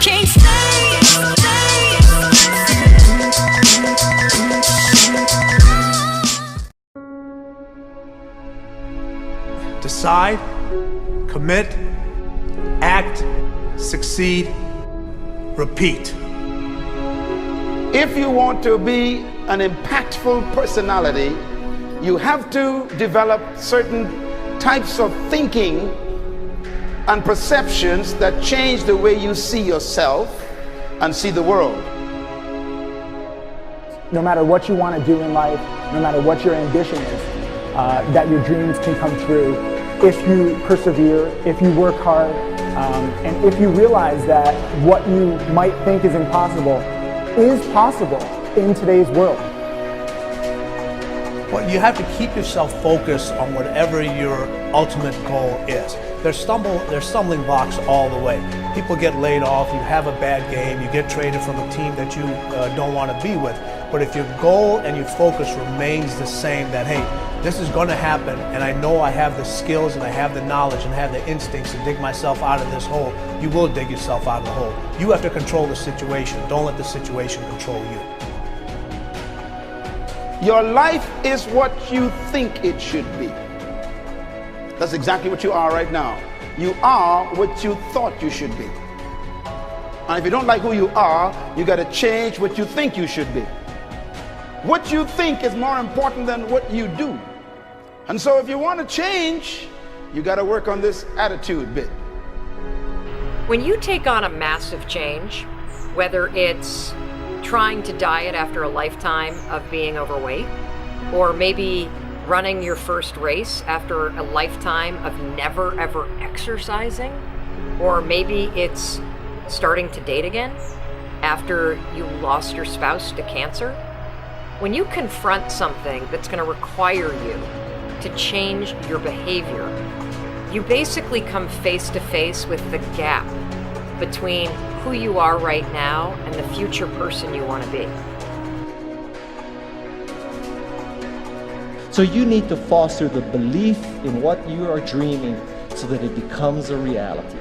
can't stay. Decide, commit, act, succeed, repeat. If you want to be an impactful personality, you have to develop certain types of thinking and perceptions that change the way you see yourself and see the world. No matter what you want to do in life, no matter what your ambition is, that your dreams can come true if you persevere, if you work hard, and if you realize that what you might think is impossible is possible in today's world. Well, you have to keep yourself focused on whatever your ultimate goal is. There's stumbling blocks all the way. People get laid off, you have a bad game, you get traded from a team that you don't want to be with. But if your goal and your focus remains the same, that hey, this is going to happen, and I know I have the skills and I have the knowledge and I have the instincts to dig myself out of this hole, you will dig yourself out of the hole. You have to control the situation. Don't let the situation control you. Your life is what you think it should be. That's exactly what you are right now. You are what you thought you should be. And if you don't like who you are, you got to change what you think you should be. What you think is more important than what you do. And so if you want to change, you got to work on this attitude bit. When you take on a massive change, whether it's trying to diet after a lifetime of being overweight, or maybe running your first race after a lifetime of never ever exercising, or maybe it's starting to date again after you lost your spouse to cancer. When you confront something that's going to require you to change your behavior, you basically come face to face with the gap between who you are right now and the future person you want to be. So you need to foster the belief in what you are dreaming so that it becomes a reality,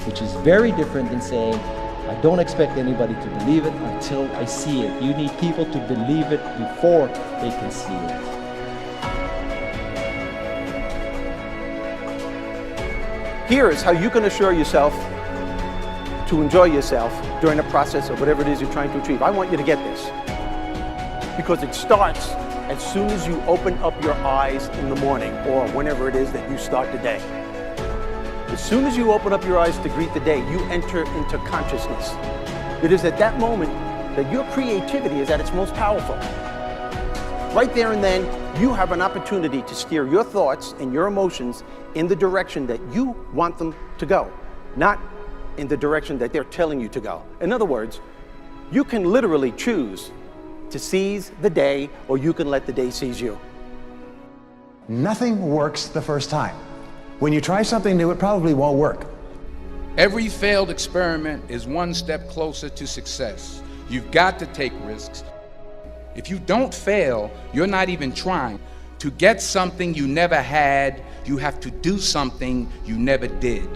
which is very different than saying, I don't expect anybody to believe it until I see it. You need people to believe it before they can see it. Here is how you can assure yourself to enjoy yourself during the process of whatever it is you're trying to achieve. I want you to get this, because it starts as soon as you open up your eyes in the morning or whenever it is that you start the day. As soon as you open up your eyes to greet the day, you enter into consciousness. It is at that moment that your creativity is at its most powerful. Right there and then, you have an opportunity to steer your thoughts and your emotions in the direction that you want them to go, not in the direction that they're telling you to go. In other words, you can literally choose to seize the day, or you can let the day seize you. Nothing works the first time. When you try something new, it probably won't work. Every failed experiment is one step closer to success. You've got to take risks. If you don't fail, you're not even trying. To get something you never had, you have to do something you never did.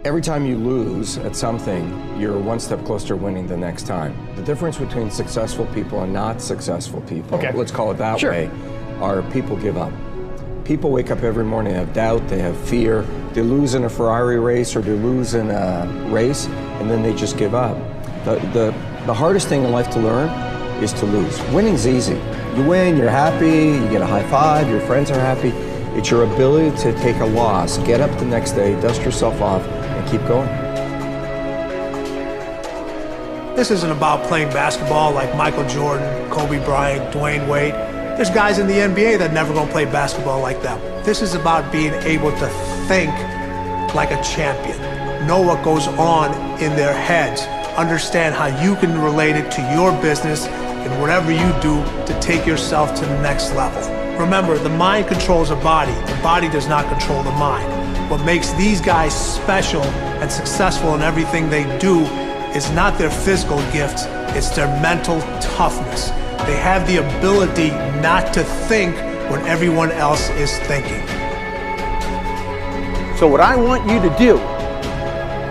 Every time you lose at something, you're one step closer to winning the next time. The difference between successful people and not successful people, let's call it that way, are people give up. People wake up every morning, they have doubt, they have fear, they lose in a Ferrari race or they lose in a race, and then they just give up. The hardest thing in life to learn is to lose. Winning's easy. You win, you're happy, you get a high five, your friends are happy. It's your ability to take a loss, get up the next day, dust yourself off, and keep going. This isn't about playing basketball like Michael Jordan, Kobe Bryant, Dwayne Wade. There's guys in the NBA that never gonna play basketball like them. This is about being able to think like a champion, know what goes on in their heads, understand how you can relate it to your business and whatever you do to take yourself to the next level. Remember, the mind controls the body does not control the mind. What makes these guys special and successful in everything they do is not their physical gifts, it's their mental toughness. They have the ability not to think when everyone else is thinking. So what I want you to do,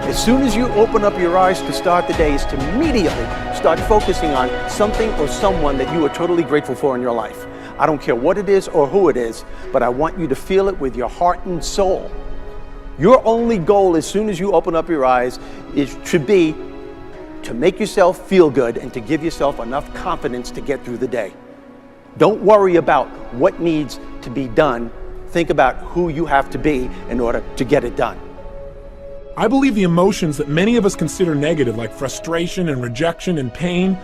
as soon as you open up your eyes to start the day, is to immediately start focusing on something or someone that you are totally grateful for in your life. I don't care what it is or who it is, but I want you to feel it with your heart and soul. Your only goal as soon as you open up your eyes should be to make yourself feel good and to give yourself enough confidence to get through the day. Don't worry about what needs to be done. Think about who you have to be in order to get it done. I believe the emotions that many of us consider negative, like frustration and rejection and pain,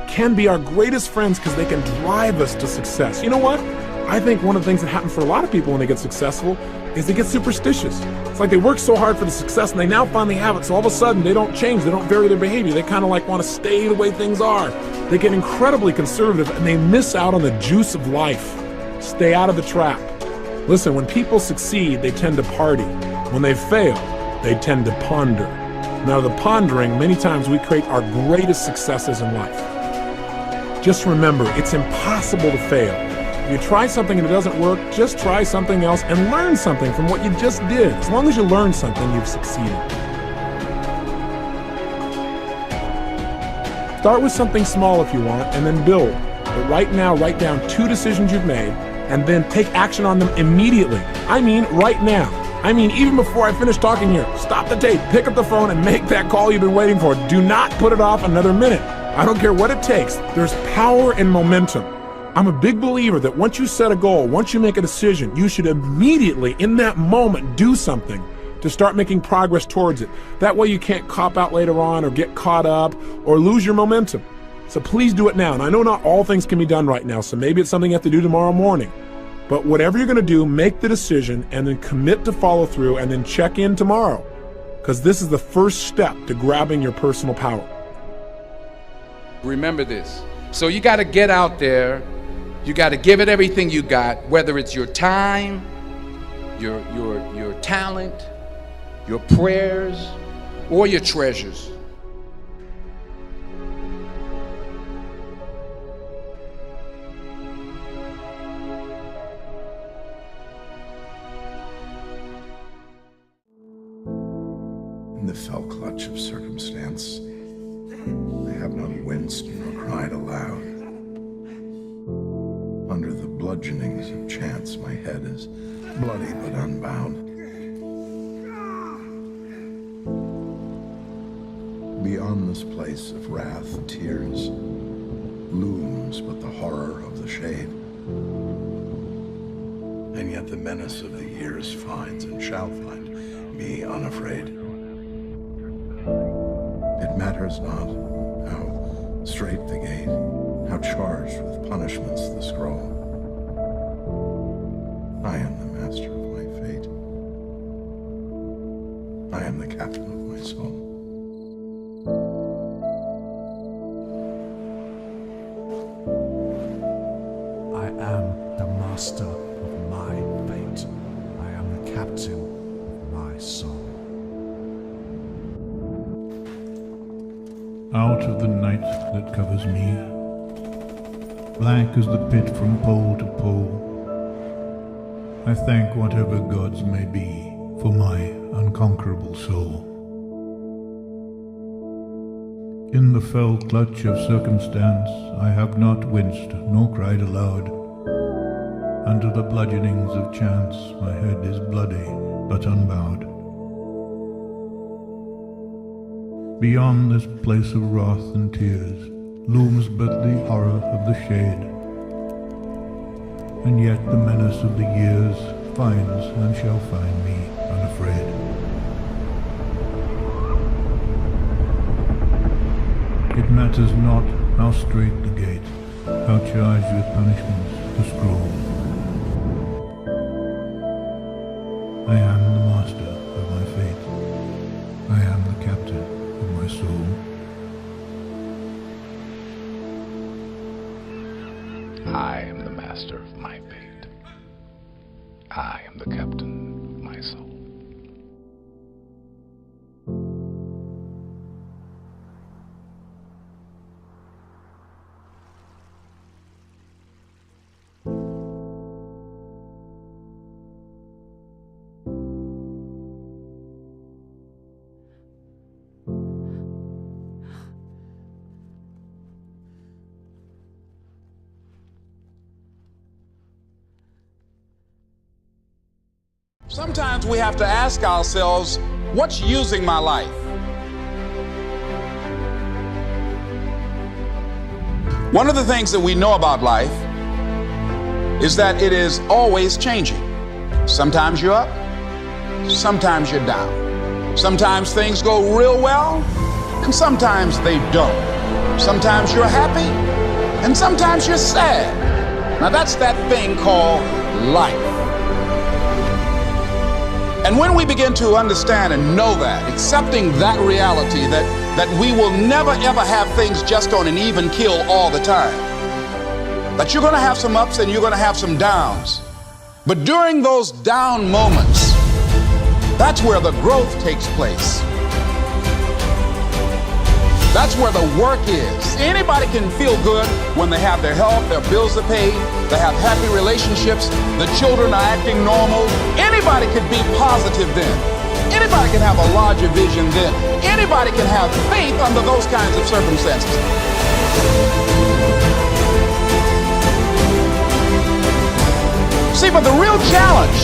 can be our greatest friends because they can drive us to success. You know what? I think one of the things that happens for a lot of people when they get successful is they get superstitious. It's like they work so hard for the success and they now finally have it, so all of a sudden they don't change, they don't vary their behavior, they kind of like want to stay the way things are. They get incredibly conservative and they miss out on the juice of life. Stay out of the trap. Listen, when people succeed, they tend to party. When they fail, they tend to ponder. Now, the pondering, many times we create our greatest successes in life. Just remember, it's impossible to fail. If you try something and it doesn't work, just try something else and learn something from what you just did. As long as you learn something, you've succeeded. Start with something small if you want, and then build. But right now, write down 2 decisions you've made, and then take action on them immediately. I mean, right now. I mean, even before I finish talking here, stop the tape, pick up the phone, and make that call you've been waiting for. Do not put it off another minute. I don't care what it takes. There's power in momentum. I'm a big believer that once you set a goal, once you make a decision, you should immediately, in that moment, do something to start making progress towards it. That way you can't cop out later on or get caught up or lose your momentum. So please do it now. And I know not all things can be done right now, so maybe it's something you have to do tomorrow morning. But whatever you're going to do, make the decision and then commit to follow through and then check in tomorrow. Because this is the first step to grabbing your personal power. Remember this. So you got to get out there. You got to give it everything you got, whether it's your time, your talent, your prayers, or your treasures. In the fell clutch of circumstance, I have not winced nor cried aloud. Under the bludgeonings of chance, my head is bloody but unbowed. Beyond this place of wrath and tears looms but the horror of the shade. And yet the menace of the years finds and shall find me unafraid. It matters not how straight the gate, how charged with punishments the scroll. I am the master of my fate. I am the captain of my soul. I am the master of my fate. I am the captain of my soul. Out of the night that covers me, blank as the pit from pole to pole, I thank whatever gods may be for my unconquerable soul. In the fell clutch of circumstance, I have not winced nor cried aloud. Under the bludgeonings of chance, my head is bloody but unbowed. Beyond this place of wrath and tears looms but the horror of the shade, and yet the menace of the years finds and shall find me unafraid. It matters not how strait the gate, how charged with punishments the scroll. I am the master of my fate. I am the captain of my soul. I am the master of my fate. I am the captain of my soul. Sometimes we have to ask ourselves, what's using my life? One of the things that we know about life is that it is always changing. Sometimes you're up, sometimes you're down. Sometimes things go real well, and sometimes they don't. Sometimes you're happy, and sometimes you're sad. Now that's that thing called life. And when we begin to understand and know that, accepting that reality that we will never ever have things just on an even keel all the time, that you're going to have some ups and you're going to have some downs. But during those down moments, that's where the growth takes place. That's where the work is. Anybody can feel good when they have their health, their bills are paid, they have happy relationships, the children are acting normal. Anybody can be positive then. Anybody can have a larger vision then. Anybody can have faith under those kinds of circumstances. See, but the real challenge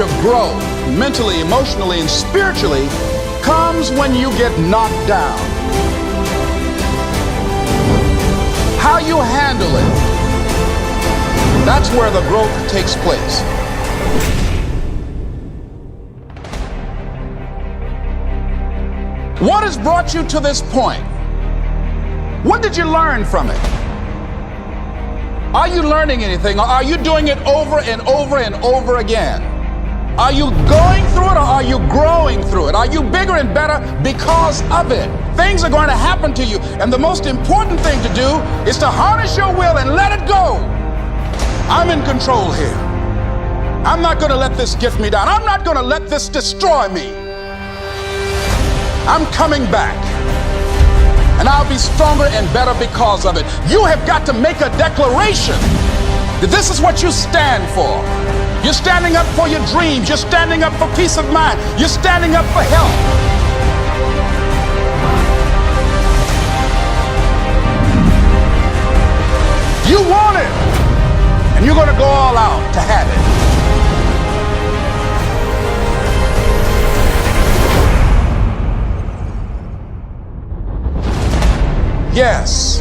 of growth, mentally, emotionally, and spiritually, comes when you get knocked down. How you handle it, that's where the growth takes place. What has brought you to this point? What did you learn from it? Are you learning anything, or are you doing it over and over and over again? Are you going through it, or are you growing through it? Are you bigger and better because of it? Things are going to happen to you, and the most important thing to do is to harness your will and let it go. I'm in control here. I'm not going to let this get me down. I'm not going to let this destroy me. I'm coming back, and I'll be stronger and better because of it. You have got to make a declaration that this is what you stand for. You're standing up for your dreams. You're standing up for peace of mind. You're standing up for health. You want it, and you're going to go all out to have it. Yes,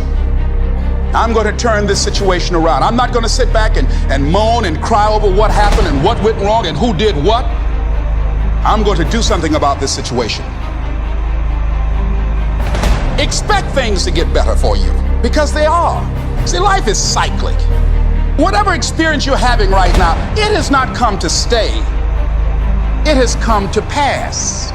I'm going to turn this situation around. I'm not going to sit back and moan and cry over what happened and what went wrong and who did what. I'm going to do something about this situation. Expect things to get better for you, because they are. See, life is cyclic. Whatever experience you're having right now, it has not come to stay. It has come to pass.